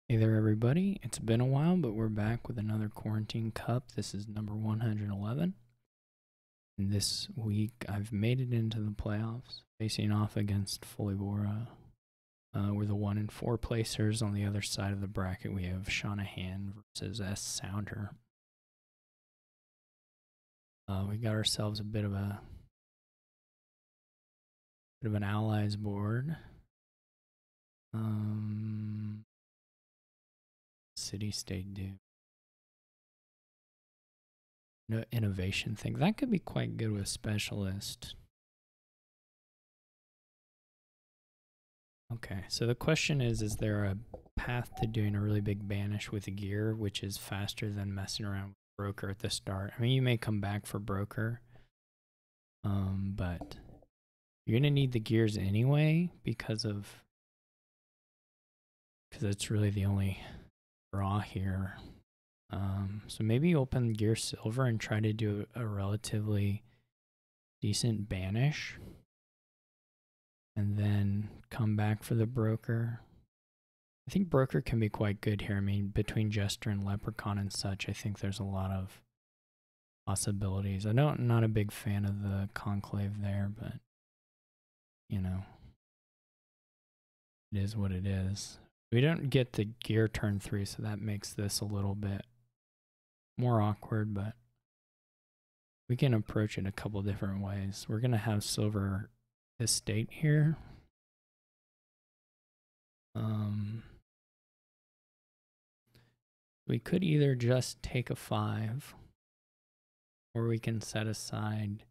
Hey there, everybody. It's been a while, but we're back with another Quarantine Cup. This is number 111. And this week, I've made it into the playoffs, facing off against Folibora. We're the 1 and 4 placers. On the other side of the bracket, we have Shanahan versus S Sounder. We got ourselves a bit of an allies board. City State Dude. No innovation thing. That could be quite good with specialist. Okay, so the question is there a path to doing a really big banish with a gear, which is faster than messing around with broker at the start? I mean, you may come back for broker, but you're gonna need the gears anyway because it's really the only draw here. So maybe open gear silver and try to do a relatively decent banish, and then come back for the broker. I think broker can be quite good here. I mean, between Jester and Leprechaun and such, I think there's a lot of possibilities. I'm not a big fan of the conclave there, but you know, it is what it is. We don't get the gear turn 3, so that makes this a little bit more awkward, but we can approach it a couple different ways. We're gonna have silver estate here. We could either just take a 5, or we can set aside.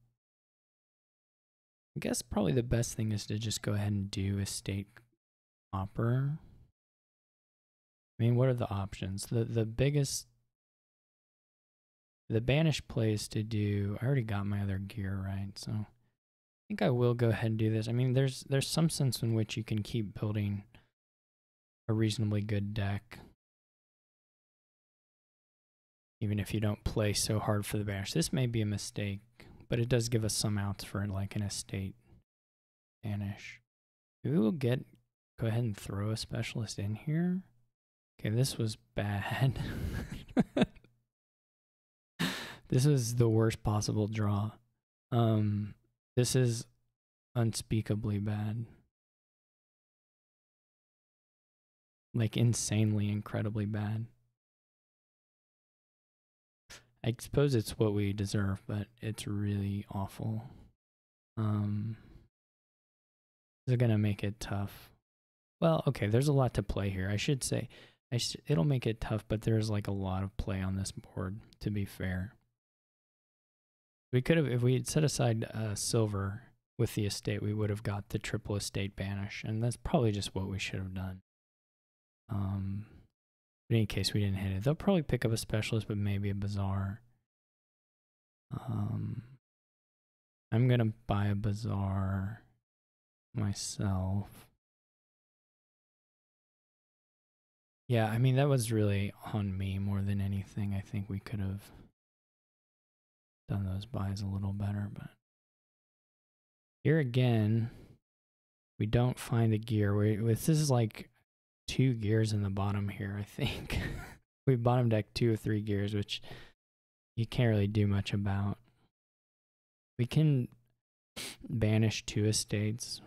I guess probably the best thing is to just go ahead and do estate copper. I mean, what are the options? The biggest, the banish plays to do. I already got my other gear right, so I think I will go ahead and do this. I mean, there's some sense in which you can keep building a reasonably good deck, even if you don't play so hard for the banish. This may be a mistake, but it does give us some outs for like an estate banish. Maybe we'll go ahead and throw a specialist in here. Okay, this was bad. This is the worst possible draw. This is unspeakably bad. Like insanely, incredibly bad. I suppose it's what we deserve, but it's really awful. This is gonna make it tough. Well, okay, there's a lot to play here. I should say, it'll make it tough, but there's like a lot of play on this board, to be fair. We could have, if we had set aside silver with the estate, we would have got the triple estate banish, and that's probably just what we should have done. But in any case, we didn't hit it. They'll probably pick up a specialist, but maybe a bazaar. I'm gonna buy a bazaar myself. Yeah, I mean, that was really on me more than anything. I think we could have done those buys a little better, but here again, we don't find a gear. This is like 2 gears in the bottom here, I think. We bottom deck 2 or 3 gears, which you can't really do much about. We can banish 2 estates.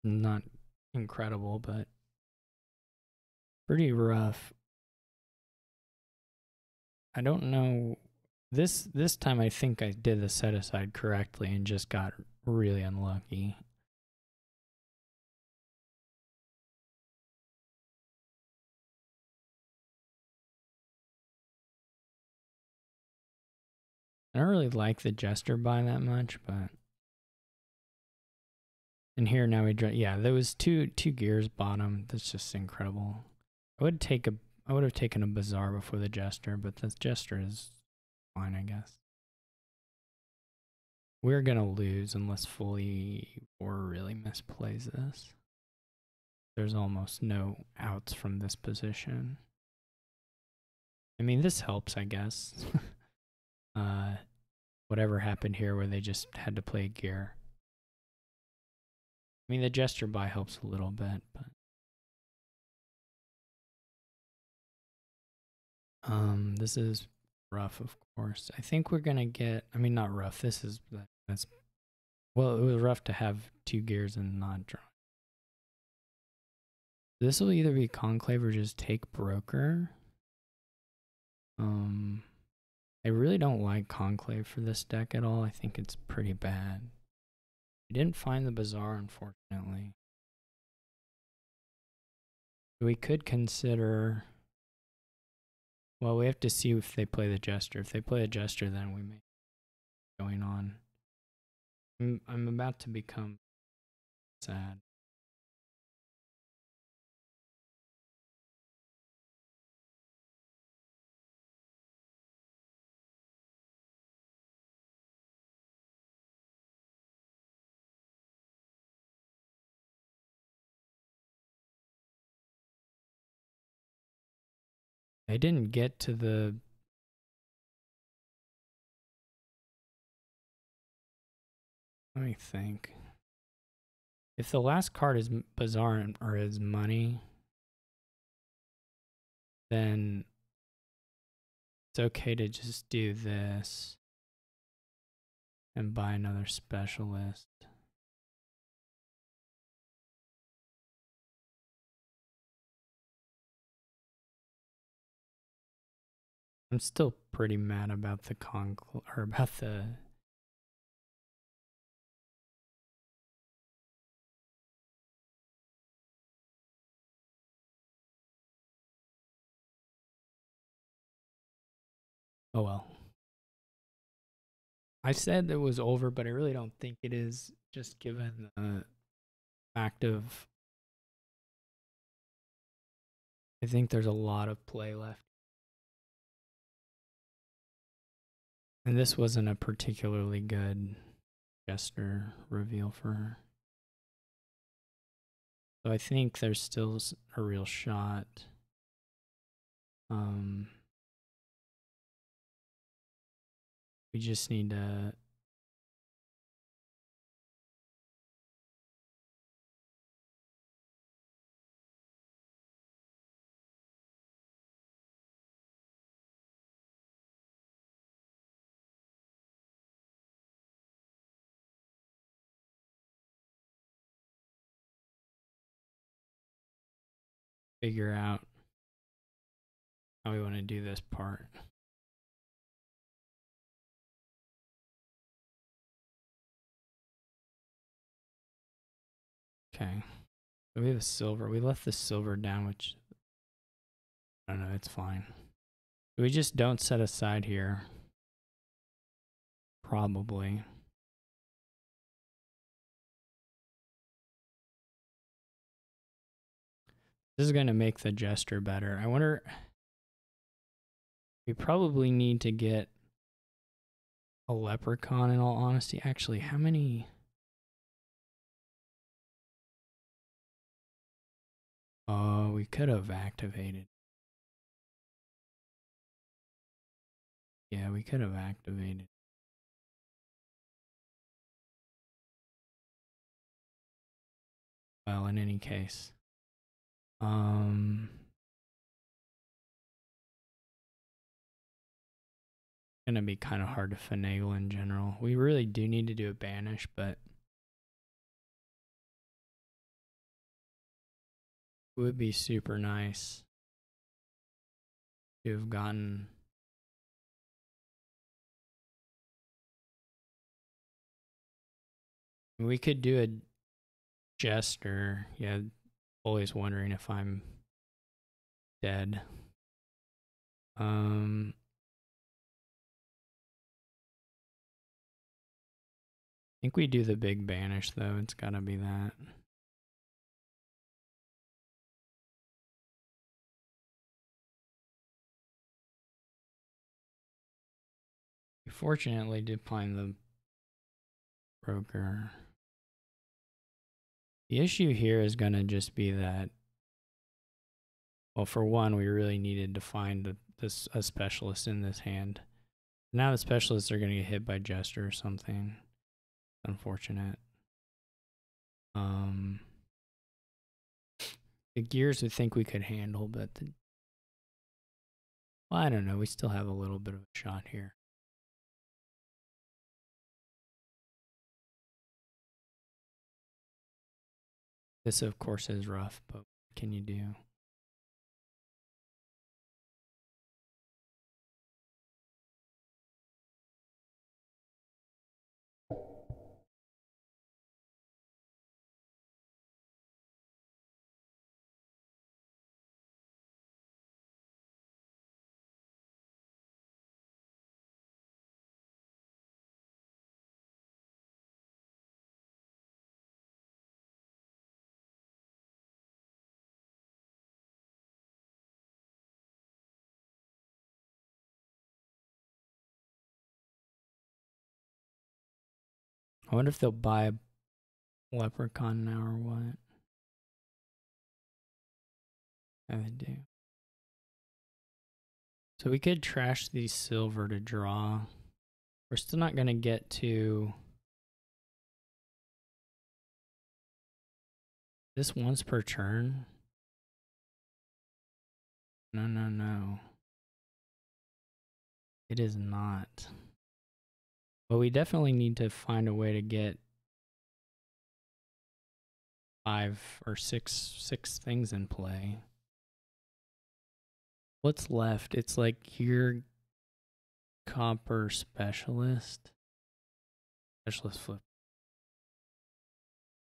Not incredible, but pretty rough. I don't know. This time I think I did the set aside correctly and just got really unlucky. I don't really like the Jester buy that much, but and here now yeah, there was two gears bottom. That's just incredible. I would have taken a bazaar before the Jester, but the Jester is fine, I guess. We're gonna lose unless Folibora really misplays this. There's almost no outs from this position. I mean, this helps, I guess. Whatever happened here where they just had to play gear. I mean, the gesture buy helps a little bit, but this is rough, of course. I think we're gonna get. I mean, not rough. That's well, it was rough to have 2 gears and not draw. This will either be conclave or just take broker. I really don't like conclave for this deck at all. I think it's pretty bad. I didn't find the bazaar, unfortunately. We could consider. Well, we have to see if they play the jester. If they play the jester, then we may going on. I'm about to become sad. I didn't get to the. Let me think. If the last card is bazaar or is money, then it's okay to just do this and buy another specialist. I'm still pretty mad about the about the. Oh well. I said it was over, but I really don't think it is, just given the fact of. I think there's a lot of play left. And this wasn't a particularly good gesture reveal for her. So I think there's still a real shot. We just need to. Figure out how we want to do this part. Okay. So we have a silver. We left the silver down, which I don't know, it's fine. We just don't set aside here. Probably. This is going to make the gesture better. I wonder. We probably need to get a leprechaun, in all honesty. Actually, how many? Oh, we could have activated. Yeah, we could have activated. Well, in any case. Gonna be kind of hard to finagle in general. We really do need to do a banish, but it would be super nice to have gotten. We could do a jester. Yeah, always wondering if I'm dead. I think we do the big banish though. It's gotta be that. We fortunately did find the broker. The issue here is gonna just be that. Well, for one, we really needed to find a specialist in this hand. Now the specialists are going to get hit by Jester or something. Unfortunate. The gears I think we could handle, but well, I don't know. We still have a little bit of a shot here. This, of course, is rough, but what can you do? I wonder if they'll buy a leprechaun now or what. Yeah, they do. So we could trash these silver to draw. We're still not going to get to this once per turn. No, no, no. It is not. But we definitely need to find a way to get 5 or 6 things in play. What's left? It's like your copper specialist. Specialist flip.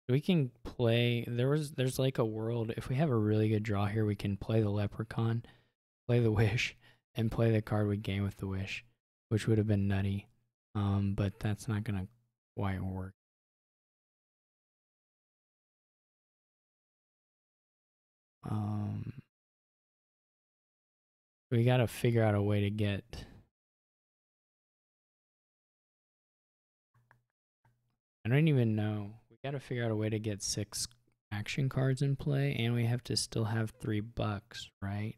We can play. There's like a world. If we have a really good draw here, we can play the leprechaun, play the wish, and play the card we gain with the wish, which would have been nutty. But that's not gonna quite work. We gotta figure out a way to get. I don't even know. We gotta figure out a way to get 6 action cards in play, and we have to still have $3, right?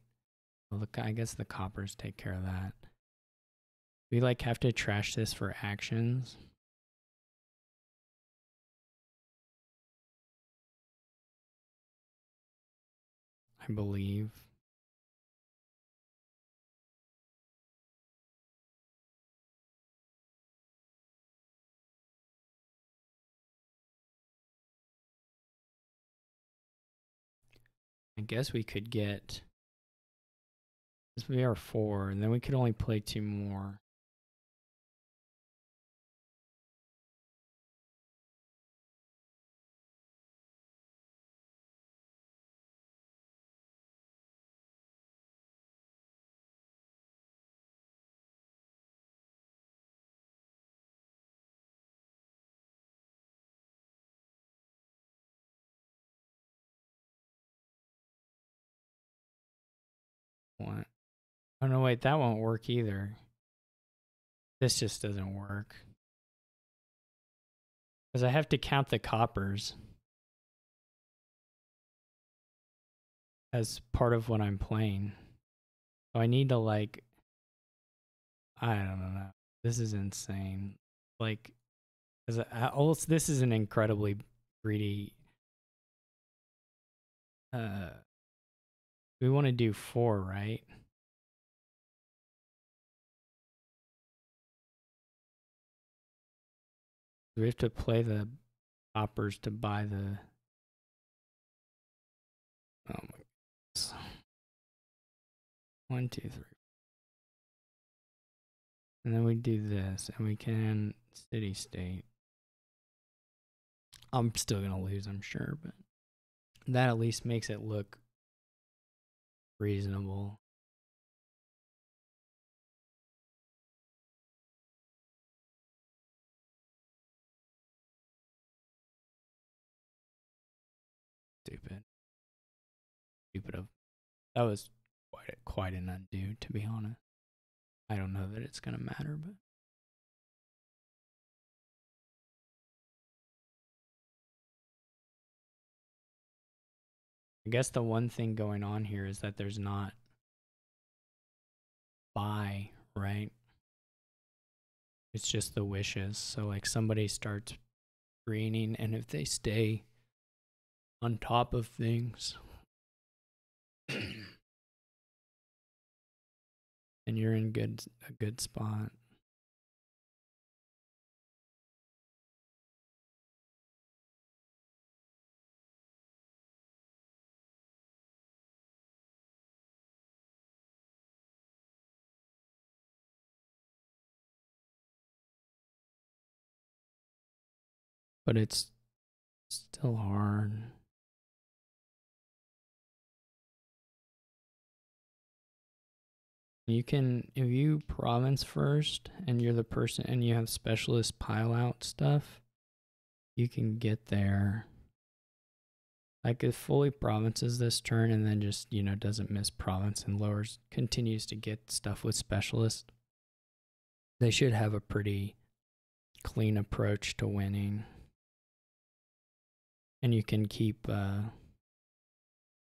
Well, look, I guess the coppers take care of that. We like have to trash this for actions. I believe. I guess we could get this VR4, and then we could only play 2 more. What? Oh no, wait, that won't work either. This just doesn't work. Because I have to count the coppers as part of what I'm playing. So I need to like, I don't know. This is insane. Like, this is an incredibly greedy. We want to do 4, right? We have to play the coppers to buy the. Oh my goodness. 1, 2, 3. And then we do this, and we can city state. I'm still gonna lose, I'm sure, but that at least makes it look reasonable. Stupid of that was quite an undo, to be honest. I don't know that it's gonna matter, but I guess the one thing going on here is that there's not buy, right? It's just the wishes. So like somebody starts greening, and if they stay on top of things. And you're in a good spot. But it's still hard. You can, if you province first and you're the person and you have specialist pile out stuff, you can get there. Like it fully provinces this turn and then just, doesn't miss province and lowers, continues to get stuff with specialist. They should have a pretty clean approach to winning. And you can keep, I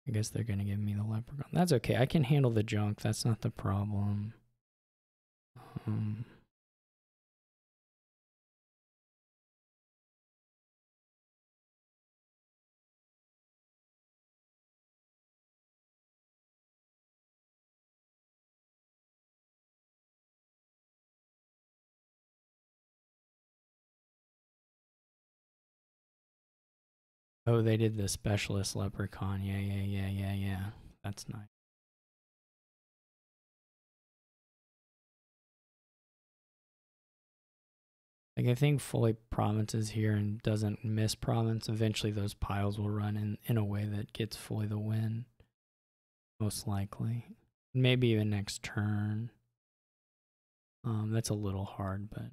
guess they're going to give me the leprechaun. That's okay. I can handle the junk. That's not the problem. Oh, they did the specialist leprechaun. Yeah. That's nice. Like, I think fully provinces here and doesn't miss province. Eventually, those piles will run in a way that gets fully the win. Most likely. Maybe even next turn. That's a little hard, but.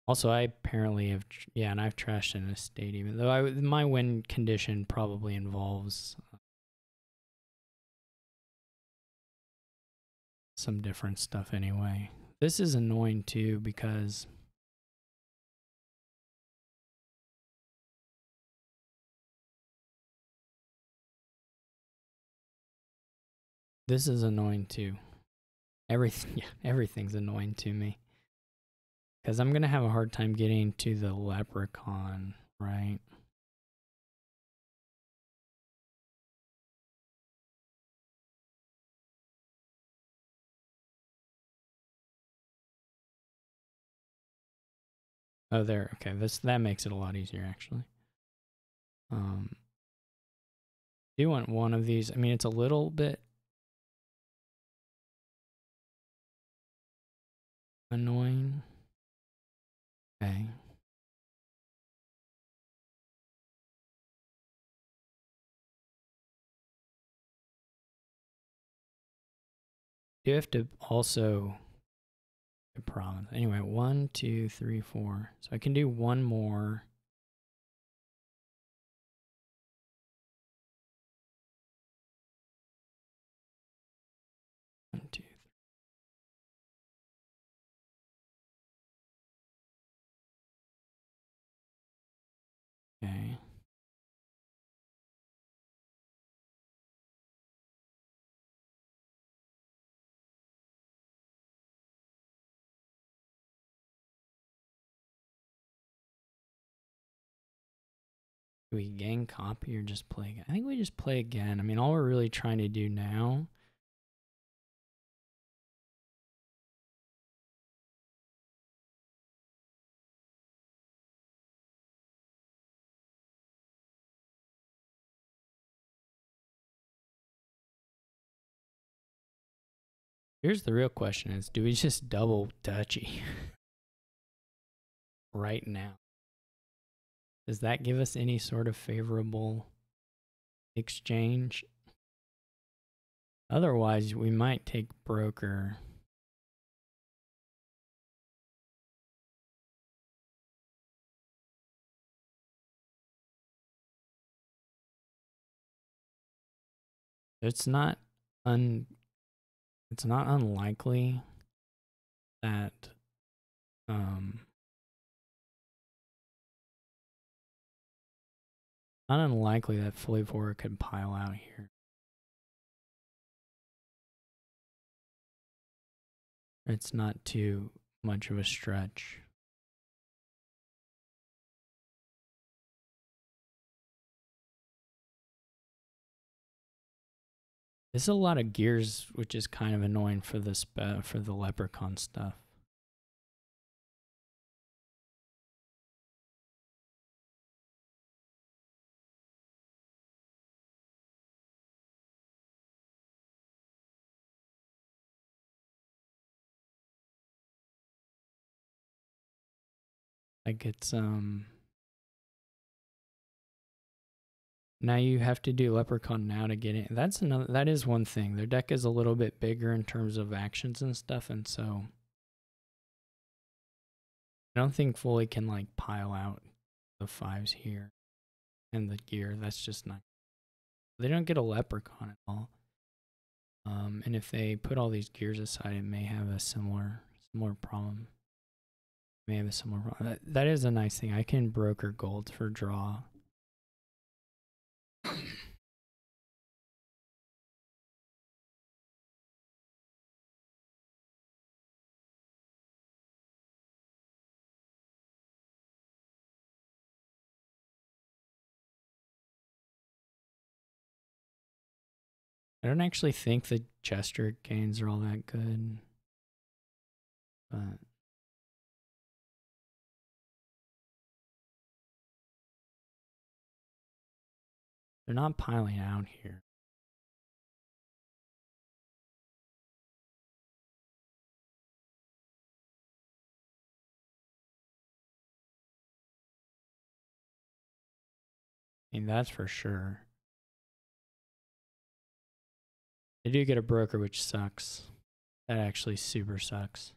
Also, I apparently have, and I've trashed an estate, even though my win condition probably involves some different stuff anyway. This is annoying too because this is annoying too. Everything's annoying to me. Because I'm going to have a hard time getting to the leprechaun, right? Oh, there. Okay, that makes it a lot easier, actually. Do you want one of these? I mean, it's a little bit annoying. Okay. Do you have to also province? Anyway, 1, 2, 3, 4. So I can do one more. One, two, three. Okay. Do we gang copy or just play again? I think we just play again. I mean, all we're really trying to do now here's the real question is, do we just double duchy right now? Does that give us any sort of favorable exchange? Otherwise, we might take broker. It's not unlikely that not unlikely that fully four could pile out here. It's not too much of a stretch. There's a lot of gears, which is kind of annoying for for the Leprechaun stuff. Like it's now you have to do Leprechaun now to get in. That is one thing. Their deck is a little bit bigger in terms of actions and stuff, and so I don't think fully can like pile out the 5s here and the gear. That's just not. They don't get a Leprechaun at all. And if they put all these gears aside, it may have a similar problem. May have a similar problem. That is a nice thing. I can broker gold for draw. I don't actually think the gesture gains are all that good, but they're not piling out here. I mean, that's for sure. They do get a broker, which sucks. That actually super sucks.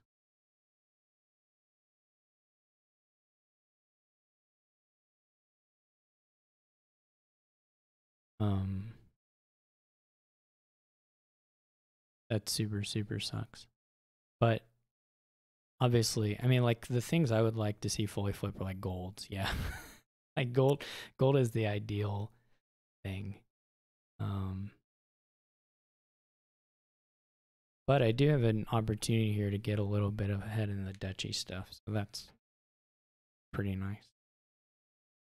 That super sucks. But obviously, I mean, like the things I would like to see fully flip are like golds. Yeah, like gold is the ideal thing. But I do have an opportunity here to get a little bit ahead in the duchy stuff, so that's pretty nice.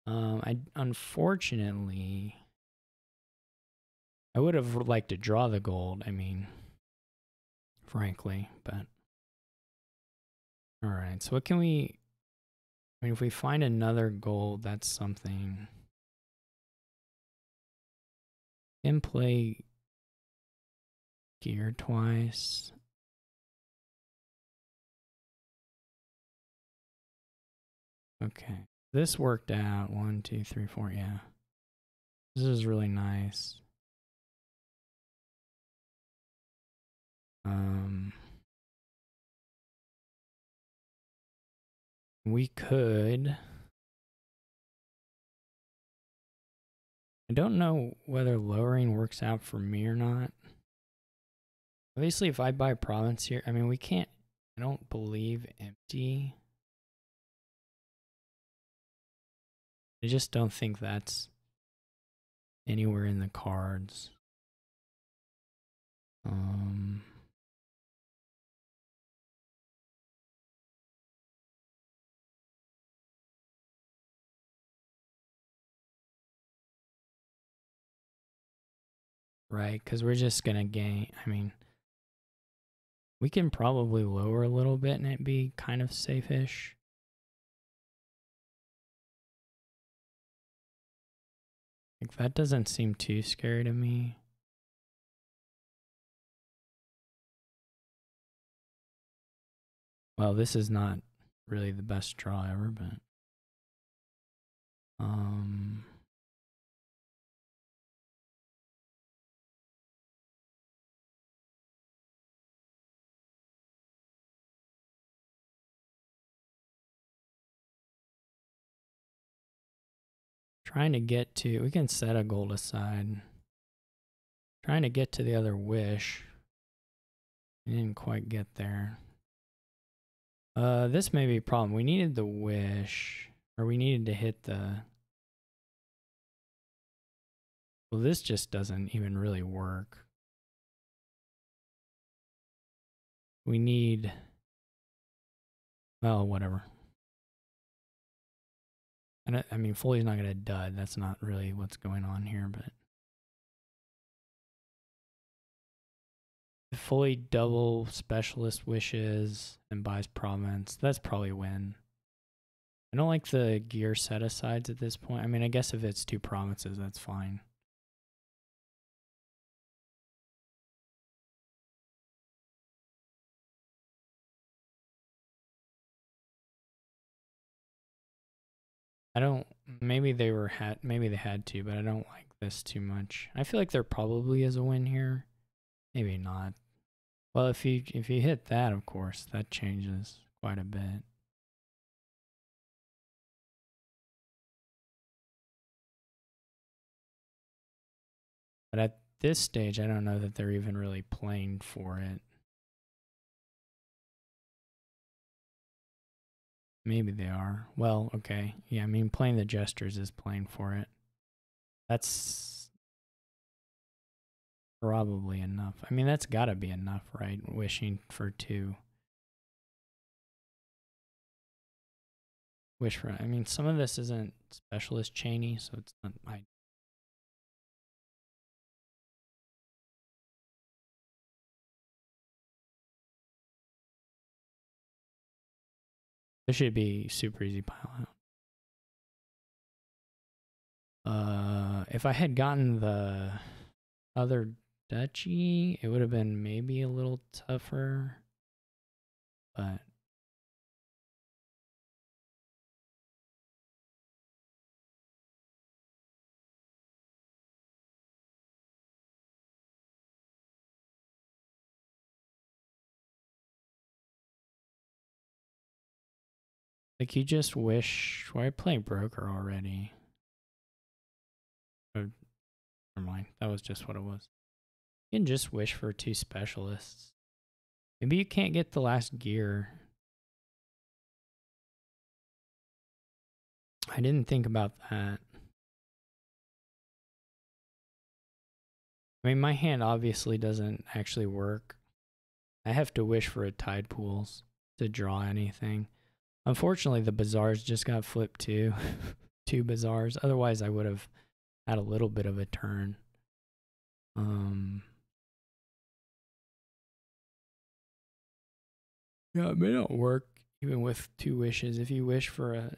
I unfortunately I would have liked to draw the gold. I mean, frankly, but all right. So what can we? I mean, if we find another gold, that's something. Can play gear twice. Okay. This worked out. 1, 2, 3, 4. Yeah. This is really nice. We could. I don't know whether lowering works out for me or not. Obviously, if I buy province here, I mean, we can't. I don't believe empty. I just don't think that's anywhere in the cards. Right, because we're just gonna gain. I mean, we can probably lower a little bit and it be kind of safe-ish. Like that doesn't seem too scary to me. Well, this is not really the best draw ever, but trying to get to, we can set a gold aside. Trying to get to the other wish. We didn't quite get there. This may be a problem. We needed the wish, or we needed to hit the. Well, this just doesn't even really work. We need. Well, whatever. I mean, Foley's not going to dud. That's not really what's going on here, but. fully double specialist wishes and buys province. That's probably a win. I don't like the gear set asides at this point. I mean, I guess if it's 2 provinces, that's fine. I don't. Maybe they Maybe they had to, but I don't like this too much. I feel like there probably is a win here. Maybe not. Well, if you hit that, of course, that changes quite a bit. But at this stage, I don't know that they're even really playing for it. Maybe they are. Well, okay. Yeah, I mean, playing the gestures is playing for it. That's probably enough. I mean, that's got to be enough, right? Wishing for 2. Wish for. I mean, some of this isn't specialist chainy, so it's not. This should be super easy pile out. If I had gotten the other duchy, it would have been maybe a little tougher, but like you just wish. Why are you playing broker already? Oh, never mind. That was just what it was. You can just wish for 2 specialists. Maybe you can't get the last gear. I didn't think about that. I mean, my hand obviously doesn't actually work. I have to wish for a tide pools to draw anything. Unfortunately, the bazaars just got flipped too. 2 bazaars. Otherwise, I would have had a little bit of a turn. Yeah, it may not work even with 2 wishes. If you wish for a,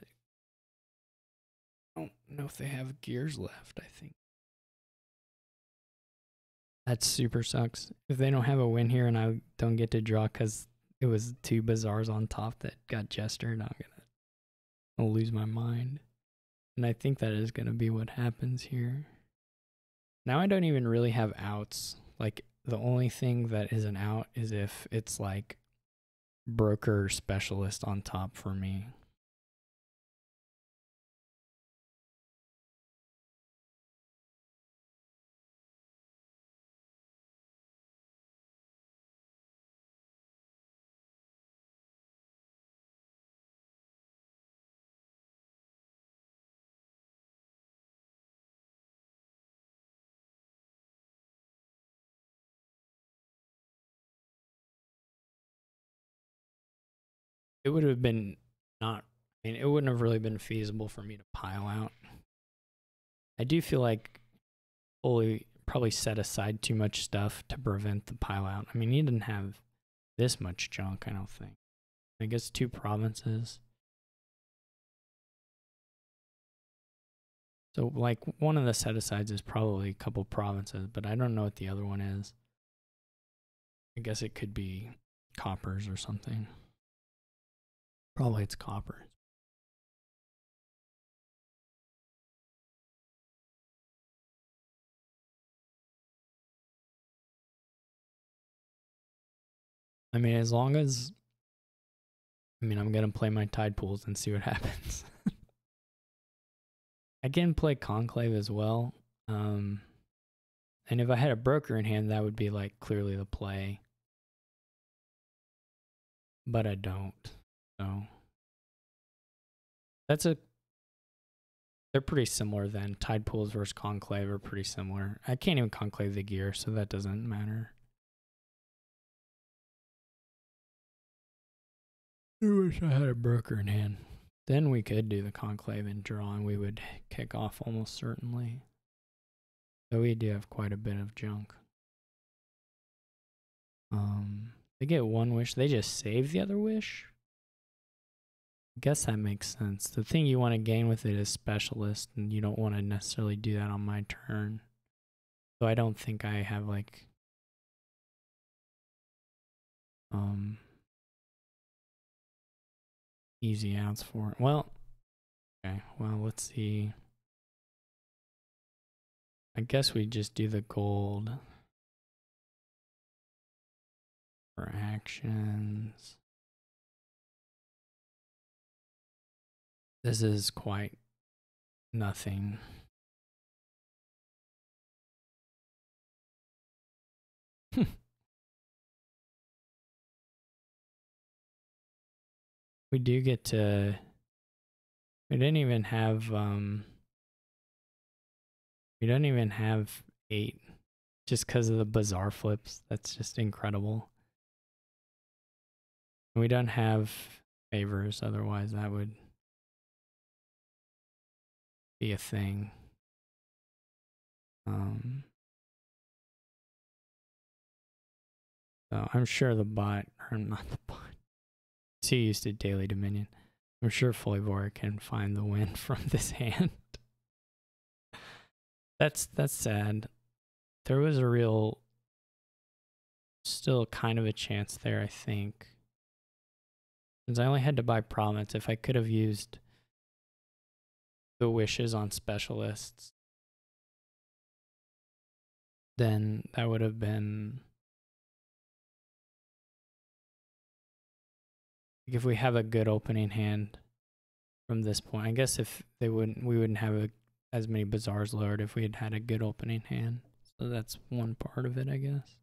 I don't know if they have gears left. I think that super sucks. If they don't have a win here and I don't get to draw because it was 2 bazaars on top that got gestured, I'll lose my mind. And I think that is gonna be what happens here. Now I don't even really have outs. Like the only thing that is an out is if it's like broker specialist on top for me. It would have been not, I mean, it wouldn't have really been feasible for me to pile out. I do feel like Oli probably set aside too much stuff to prevent the pile out. I mean, he didn't have this much junk, I don't think. I guess 2 provinces. So, like, one of the set asides is probably a couple provinces, but I don't know what the other one is. I guess it could be coppers or something. Probably it's copper. I mean, as long as, I mean, I'm going to play my tide pools and see what happens. I can play conclave as well. And if I had a broker in hand, that would be like clearly the play. But I don't. So that's they're pretty similar then. Tide pools versus conclave are pretty similar. I can't even conclave the gear, so that doesn't matter. I wish I had a broker in hand. Then we could do the conclave and draw, and we would kick off almost certainly. So we do have quite a bit of junk. They get one wish. They just save the other wish. I guess that makes sense. The thing you want to gain with it is specialist, and you don't want to necessarily do that on my turn. So I don't think I have like easy outs for it. Well, okay. Well, let's see. I guess we just do the gold for actions. This is quite nothing. We do get to. We didn't even have. We don't even have 8, just because of the bizarre flips. That's just incredible. We don't have favors, otherwise that would be a thing. So I'm sure the bot, or not the bot, too used to Daily Dominion. I'm sure Folivora can find the win from this hand. That's sad. There was a real, still kind of a chance there, I think. Since I only had to buy Province, if I could have used the wishes on specialists, then that would have been, if we have a good opening hand from this point. I guess if they wouldn't, we wouldn't have as many bazaars lowered if we had had a good opening hand. So that's one part of it, I guess.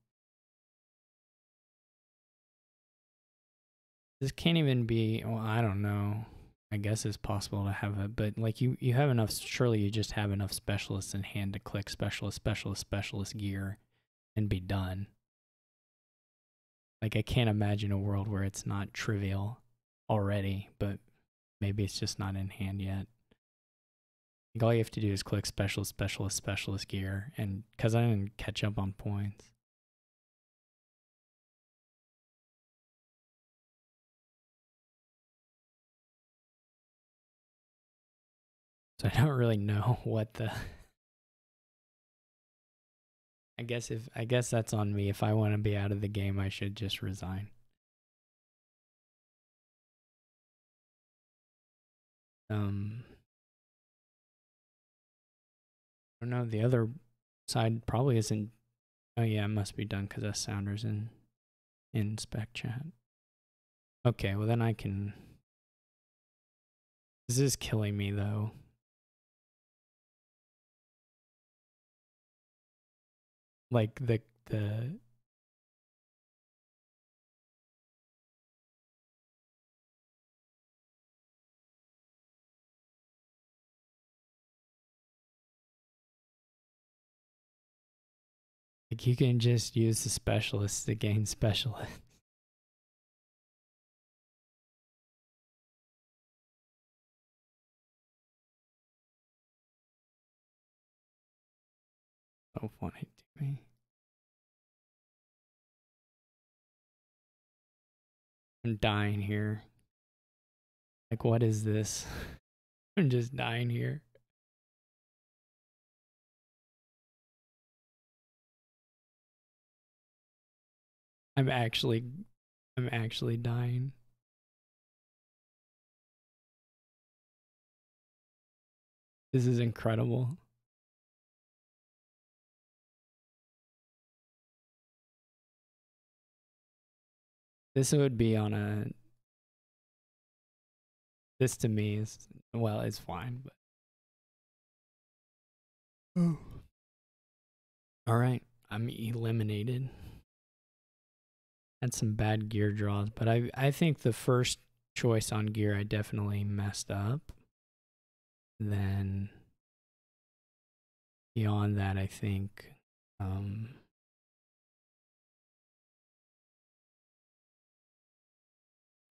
This can't even be, well, I don't know. I guess it's possible to have it, but like you have enough, surely you just have enough specialists in hand to click specialist gear and be done. Like I can't imagine a world where it's not trivial already, but maybe it's just not in hand yet. Like all you have to do is click specialist gear, and because I didn't catch up on points. So I don't really know what the I guess that's on me. If I want to be out of the game, I should just resign. I don't know. The other side probably isn't. Oh yeah, it must be done because that sounder's in spec chat. Okay, well then I can. This is killing me though. Like the like you can just use the specialists to gain specialists. So funny to me. I'm dying here. Like, what is this? I'm just dying here. I'm actually dying. This is incredible. This would be on a. This to me is, well, it's fine, but. All right, I'm eliminated. Had some bad gear draws, but I think the first choice on gear I definitely messed up. Then beyond that, I think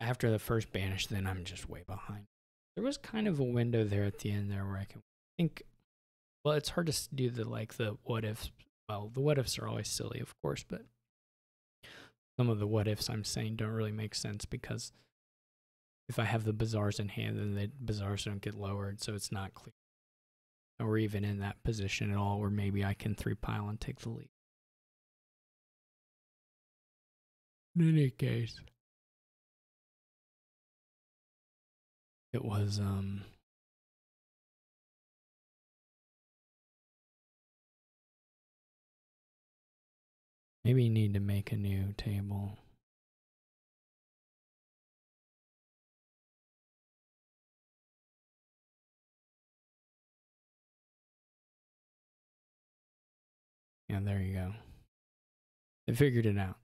after the first banish, then I'm just way behind. There was kind of a window there at the end there where I can think. Well, it's hard to do the what ifs. Well, the what ifs are always silly, of course, but some of the what ifs I'm saying don't really make sense, because if I have the bazaars in hand, then the bazaars don't get lowered, so it's not clear. Or even in that position at all, where maybe I can 3-pile and take the lead. In any case, it was maybe you need to make a new table. Yeah, there you go. I figured it out.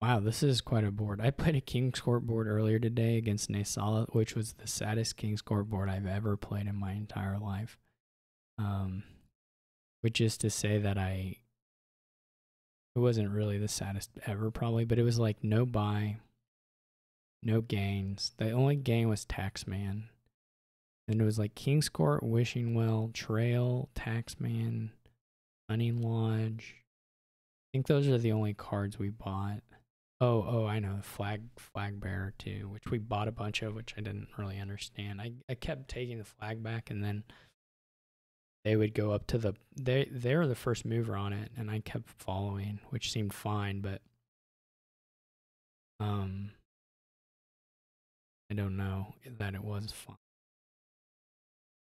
Wow, this is quite a board. I played a King's Court board earlier today against Naysala, which was the saddest King's Court board I've ever played in my entire life. Which is to say that it wasn't really the saddest ever probably, but it was like no buy, no gains. The only gain was Taxman. And it was like King's Court, Wishing Well, Trail, Taxman, Hunting Lodge. I think those are the only cards we bought. Oh, I know, Flag Bearer too, which we bought a bunch of, which I didn't really understand. I kept taking the flag back, and then they would go up to they're the first mover on it, and I kept following, which seemed fine, but I don't know that it was fine.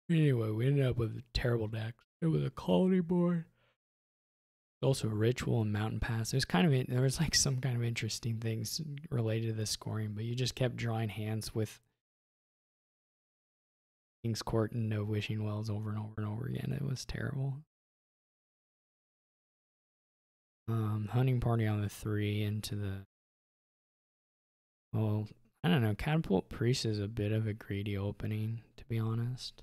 Anyway, we ended up with a terrible deck. It was a quality board. Also a ritual and mountain pass. There was like some kind of interesting things related to the scoring, but you just kept drawing hands with King's Court and no Wishing Wells over and over and over again. It was terrible. Hunting Party on the 3 into the, well, I don't know. Catapult Priest is a bit of a greedy opening, to be honest.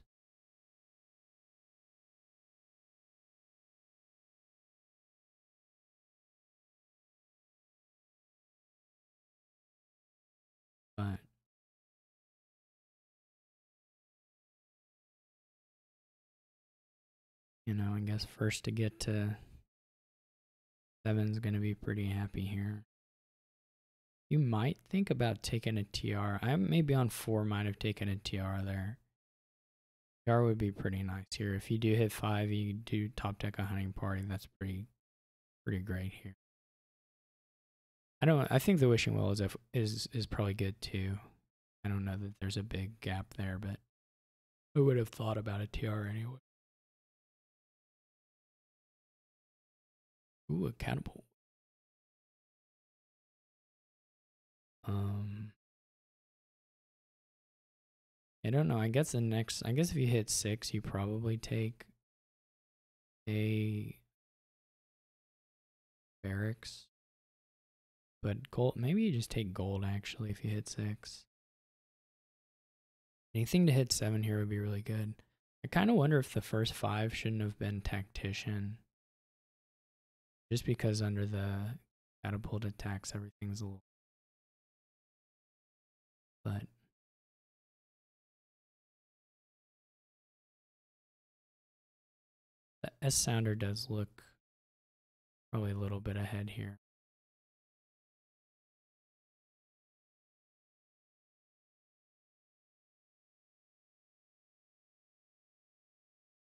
But you know, I guess first to get to 7's gonna be pretty happy here. You might think about taking a TR. I maybe on 4 might have taken a TR there. TR would be pretty nice here. If you do hit 5, you do top deck a Hunting Party. That's pretty great here. I think the Wishing Well is probably good too. I don't know that there's a big gap there, but I would have thought about a TR anyway. Ooh, a catapult. I don't know. I guess if you hit 6, you probably take a barracks. But gold, maybe you just take gold actually if you hit 6. Anything to hit 7 here would be really good. I kind of wonder if the first 5 shouldn't have been Tactician. Just because under the catapult attacks, everything's a little. But the S Sounder does look probably a little bit ahead here.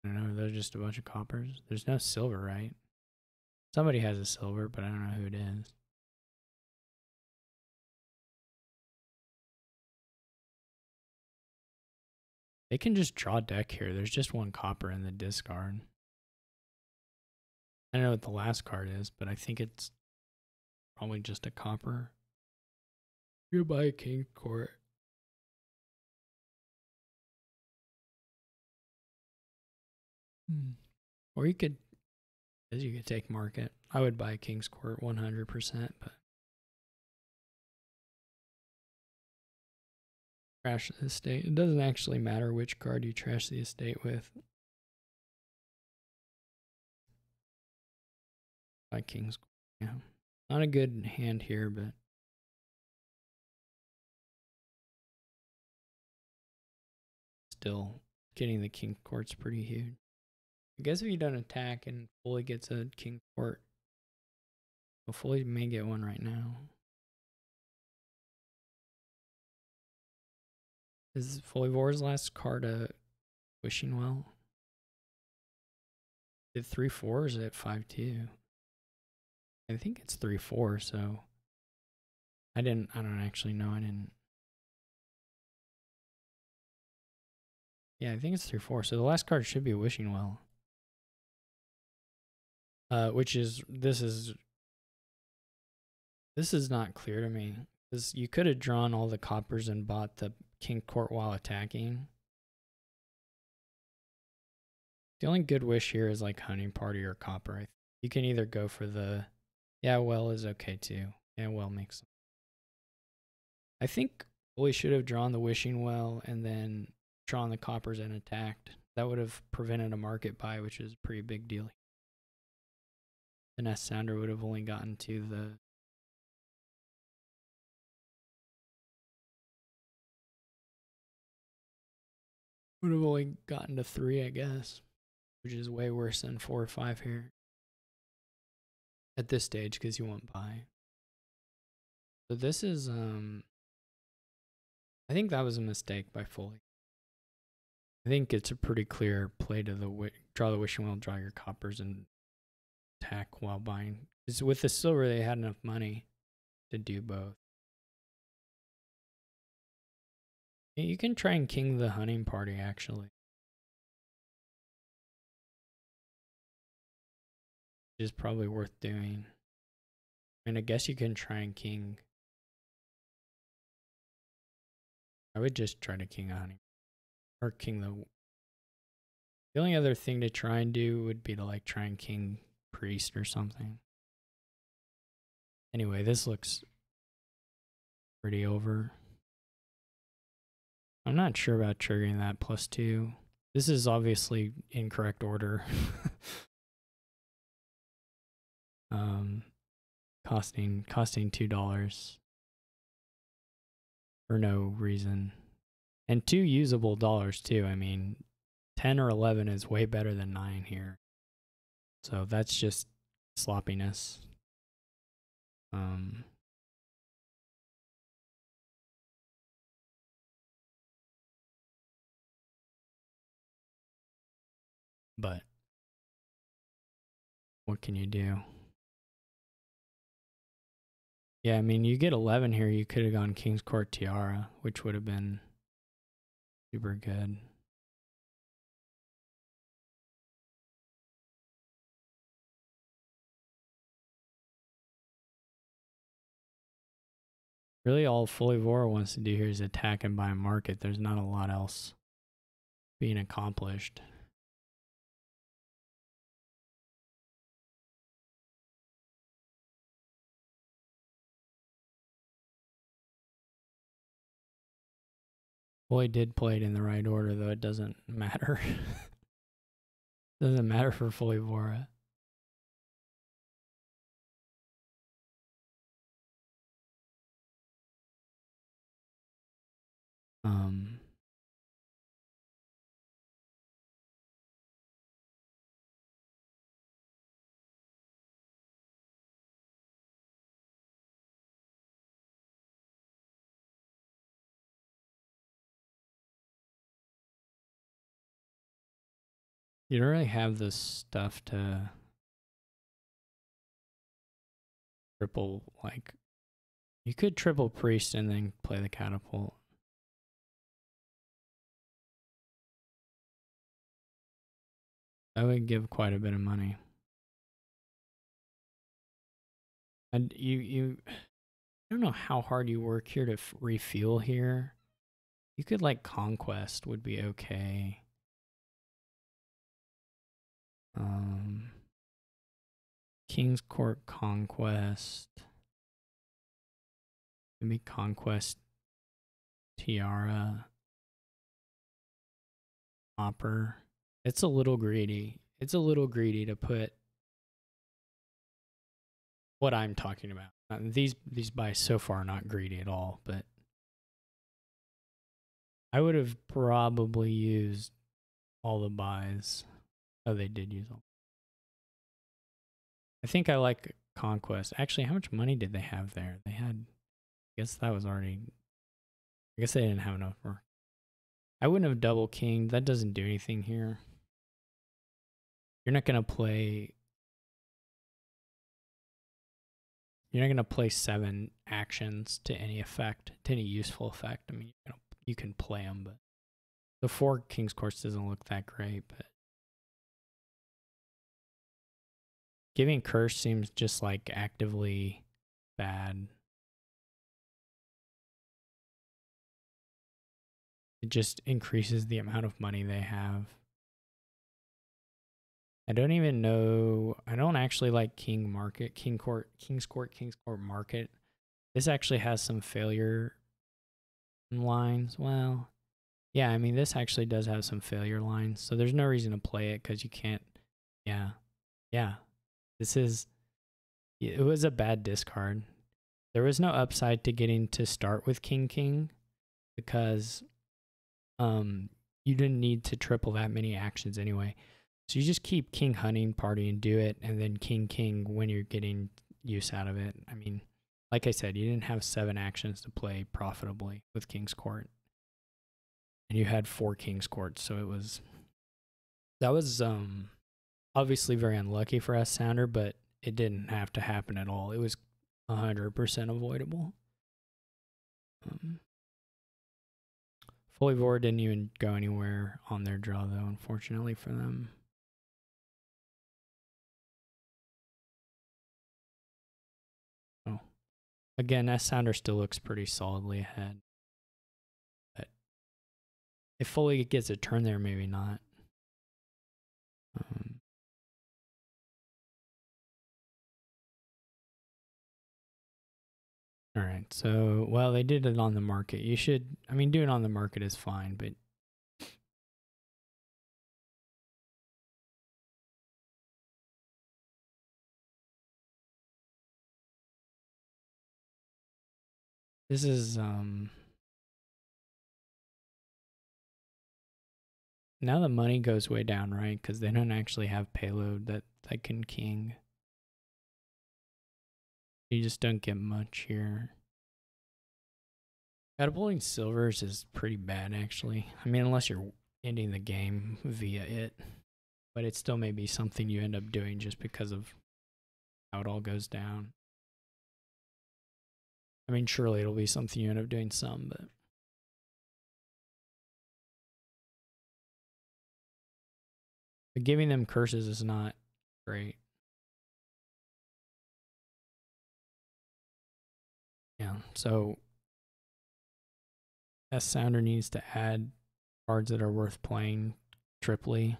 I don't know, are those just a bunch of coppers? There's no silver, right? Somebody has a silver, but I don't know who it is. They can just draw deck here. There's just 1 copper in the discard. I don't know what the last card is, but I think it's probably just a copper. Goodbye, King Court. Or you could take market. I would buy King's Court 100%, but trash the estate. It doesn't actually matter which card you trash the estate with. By King's Court, yeah. Not a good hand here, but still getting the king court's pretty huge. I guess if you don't attack and Foley gets a king court, well, Foley may get one right now. Is Foleyvor's last card a Wishing Well? Is it 3-4 or is it 5-2? I think it's 3-4, so I don't actually know. Yeah, I think it's 3-4. So the last card should be a Wishing Well. Which is this is not clear to me. Because you could have drawn all the coppers and bought the king court while attacking. The only good wish here is like Hunting Party or copper. You can either go for the well is okay too. Yeah, well makes sense. I think we should have drawn the Wishing Well and then drawn the coppers and attacked. That would have prevented a market buy, which is a pretty big deal. The Nest Sounder would have only gotten to the would have only gotten to 3, I guess, which is way worse than 4 or 5 here at this stage because you won't buy. So this is I think that was a mistake by Foley. I think it's a pretty clear play to draw the Wishing Well, draw your coppers, and attack while buying. Because with the silver, they had enough money to do both. You can try and king the Hunting Party, actually. Which is probably worth doing. And I guess you can try and king. I would just try to king a Hunting. Or king the... The only other thing to try and do would be to like try and king priest or something. Anyway, this looks pretty over. I'm not sure about triggering that +2. This is obviously incorrect order. Costing $2 for no reason. And 2 usable dollars too. I mean, 10 or 11 is way better than 9 here. So that's just sloppiness. But what can you do? Yeah, I mean, you get 11 here. You could have gone King's Court Tiara, which would have been super good. Really, all Foleyvora wants to do here is attack and buy a market. There's not a lot else being accomplished. Well, he did play it in the right order, though it doesn't matter. Doesn't matter for Foleyvora. You don't really have the stuff to triple, like, you could triple priest and then play the catapult. That would give quite a bit of money. And I don't know how hard you work here to refuel here. You could like Conquest would be okay. King's Court Conquest. Maybe Conquest Tiara. Hopper. It's a little greedy. It's a little greedy to put what I'm talking about. These buys so far are not greedy at all, but I would have probably used all the buys. Oh, they did use them. I think I like Conquest. Actually, how much money did they have there? They had, I guess that was already, I guess they didn't have enough for. I wouldn't have double kinged. That doesn't do anything here. You're not going to play, you're not going to play 7 actions to any effect, to any useful effect. I mean, you can play them, but the 4 King's Courts doesn't look that great, but giving curse seems just like actively bad. It just increases the amount of money they have. I don't even know. I don't actually like King Market, King's Court Market. This actually has some failure lines. Well, yeah, I mean, this actually does have some failure lines. So there's no reason to play it because you can't. Yeah. Yeah. It was a bad discard. There was no upside to getting to start with King because you didn't need to triple that many actions anyway. So you just keep King Hunting Party and do it, and then King when you're getting use out of it. I mean, like I said, you didn't have 7 actions to play profitably with King's Court. And you had 4 King's Courts, so that was obviously very unlucky for us Sounder, but it didn't have to happen at all. It was 100% avoidable. Fully Vor didn't even go anywhere on their draw, though, unfortunately for them. Oh, again, S Sounder still looks pretty solidly ahead. But if Fully gets a turn there, maybe not. All right, so, well, they did it on the market. You should, I mean, doing it on the market is fine, but this is, now the money goes way down, right? Because they don't actually have payload that can king. You just don't get much here. Catapulting silvers is pretty bad, actually. I mean, unless you're ending the game via it. But it still may be something you end up doing just because of how it all goes down. I mean, surely it'll be something you end up doing some, but giving them curses is not great. Yeah, so S Sounder needs to add cards that are worth playing triply.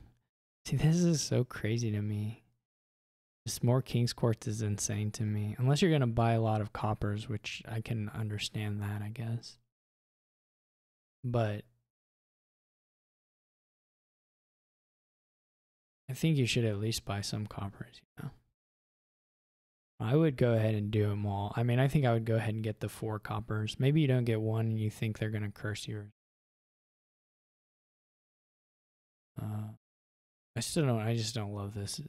See, this is so crazy to me. Just more King's Courts is insane to me. Unless you're going to buy a lot of coppers, which I can understand that, I guess. But I think you should at least buy some coppers, you know? I would go ahead and do them all. I mean, I think I would go ahead and get the 4 coppers. Maybe you don't get one and you think they're going to curse you. I just don't love this.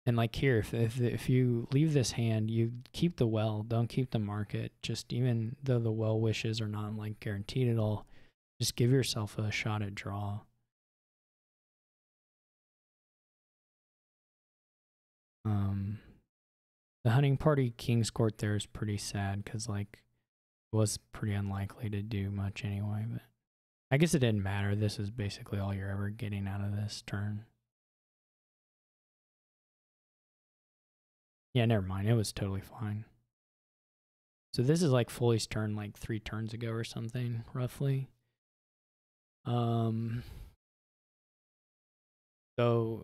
And like here, if you leave this hand, you keep the well, don't keep the market. Just even though the well wishes are not like guaranteed at all, just give yourself a shot at draw. The Hunting Party King's Court there is pretty sad because like it was pretty unlikely to do much anyway, but I guess it didn't matter. This is basically all you're ever getting out of this turn. Yeah, never mind. It was totally fine. So this is like Fully's turn like 3 turns ago or something, roughly. So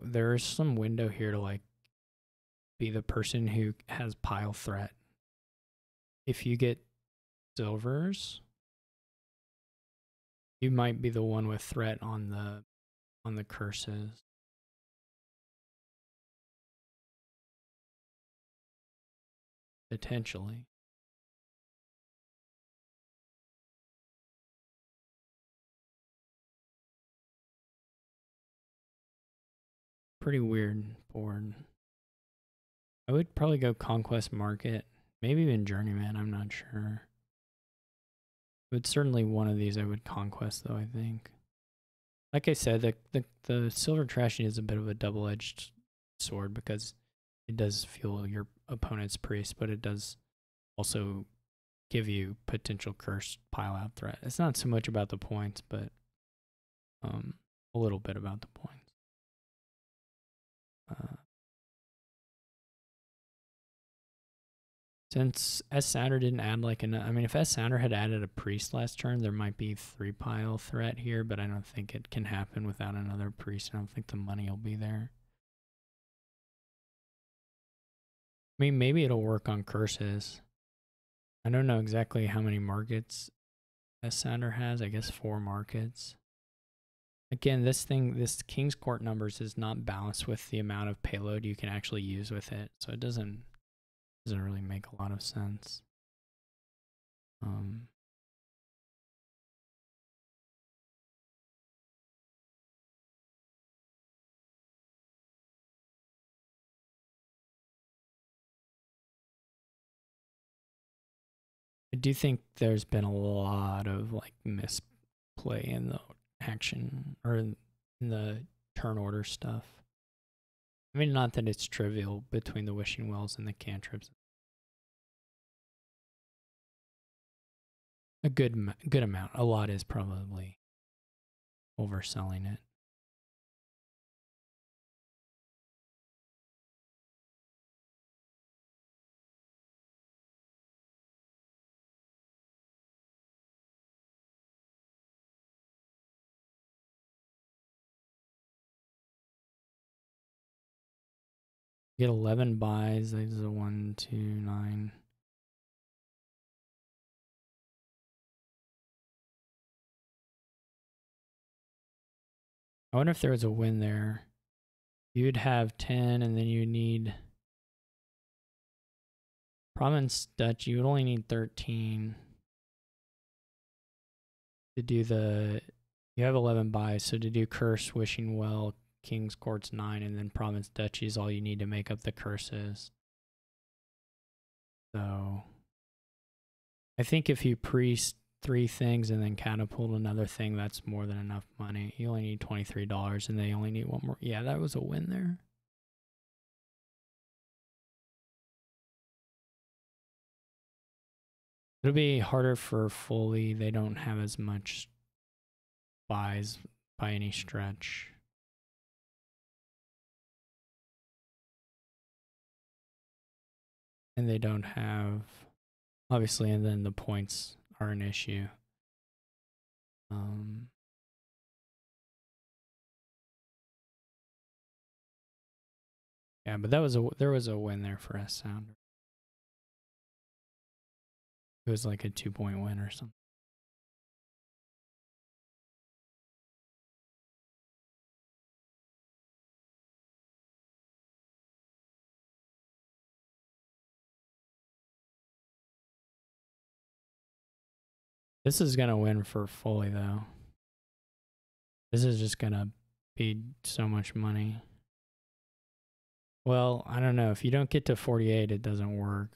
there's some window here to like be the person who has pile threat. If you get silvers, you might be the one with threat on the curses. Potentially. pretty weird board. I would probably go Conquest Market, maybe even Journeyman, I'm not sure. But certainly one of these I would Conquest though, I think. Like I said, the Silver Trashy is a bit of a double-edged sword because it does fuel your opponent's priest, but it does also give you potential curse pile out threat. It's not so much about the points, but a little bit about the points. Since S Sounder didn't add like I mean, if S Sounder had added a priest last turn, there might be 3-pile threat here, but I don't think it can happen without another priest. I don't think the money will be there. I mean, maybe it'll work on curses. I don't know exactly how many markets S Sounder has. I guess 4 markets. Again, this King's Court numbers is not balanced with the amount of payload you can actually use with it, so it doesn't really make a lot of sense. I do think there's been a lot of like misplay in the action or in the turn order stuff. I mean, not that it's trivial between the Wishing Wells and the cantrips. A good amount. A lot is probably overselling it. Get 11 buys. There's a 1, 2, 9. I wonder if there was a win there. You'd have 10, and then you need Province Dutch. You would only need 13 to do the. You have 11 buys, so to do Curse, Wishing Well, King's Court's 9, and then Province Duchy is all you need to make up the curses. So I think if you priest 3 things and then catapult another thing, that's more than enough money. You only need $23 and they only need 1 more. Yeah, that was a win there. It'll be harder for Foley. They don't have as much buys by any stretch. And they don't have, obviously, and then the points are an issue. Yeah, but there was a win there for S Sounder. It was like a 2-point win or something. This is gonna win for Foley though. This is just gonna be so much money. Well, I don't know. If you don't get to 48, it doesn't work.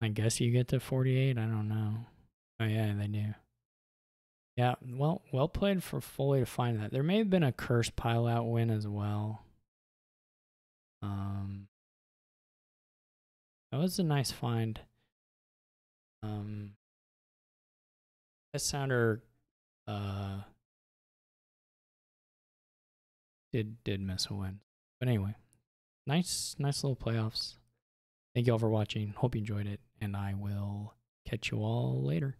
I guess you get to 48. I don't know. Oh yeah, they do. Yeah, well played for Foley to find that. There may have been a curse pile out win as well. That was a nice find. S Sounder did miss a win. But anyway, nice little playoffs. Thank you all for watching. Hope you enjoyed it, and I will catch you all later.